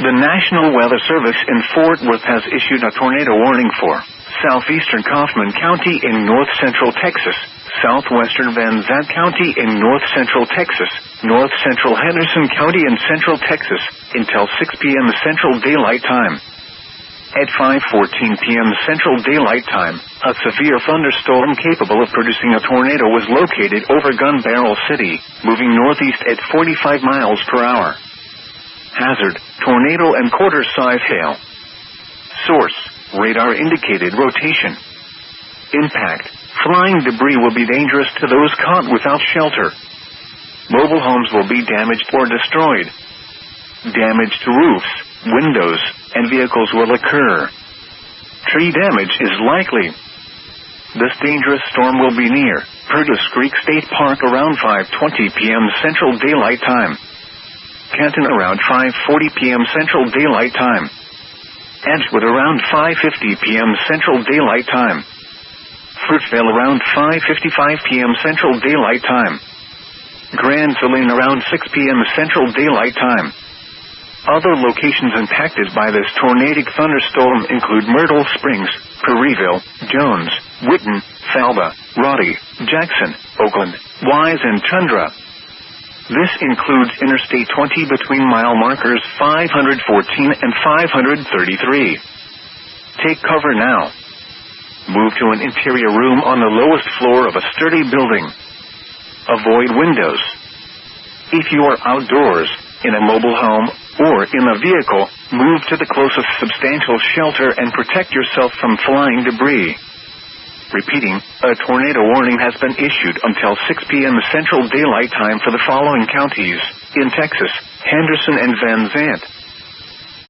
The National Weather Service in Fort Worth has issued a tornado warning for southeastern Kaufman County in north-central Texas, southwestern Van Zandt County in north-central Texas, north-central Henderson County in central Texas, until 6 p.m. Central Daylight Time. At 5:14 p.m. Central Daylight Time, a severe thunderstorm capable of producing a tornado was located over Gun Barrel City, moving northeast at 45 miles per hour. Hazard, tornado and quarter-size hail. Source, radar indicated rotation. Impact, flying debris will be dangerous to those caught without shelter. Mobile homes will be damaged or destroyed. Damage to roofs, windows, and vehicles will occur. Tree damage is likely. This dangerous storm will be near Curtis Creek State Park around 5:20 p.m. Central Daylight Time. Canton around 5:40 p.m. Central Daylight Time. Edgewood around 5:50 p.m. Central Daylight Time. Fruitvale around 5:55 p.m. Central Daylight Time. Grand Saline around 6 p.m. Central Daylight Time. Other locations impacted by this tornadic thunderstorm include Myrtle Springs, Prairieville, Jones, Whitten, Falba, Roddy, Jackson, Oakland, Wise and Tundra. This includes Interstate 20 between mile markers 514 and 533. Take cover now. Move to an interior room on the lowest floor of a sturdy building. Avoid windows. If you are outdoors, in a mobile home, or in a vehicle, move to the closest substantial shelter and protect yourself from flying debris. Repeating, a tornado warning has been issued until 6 p.m. Central Daylight Time for the following counties in Texas: Henderson and Van Zandt,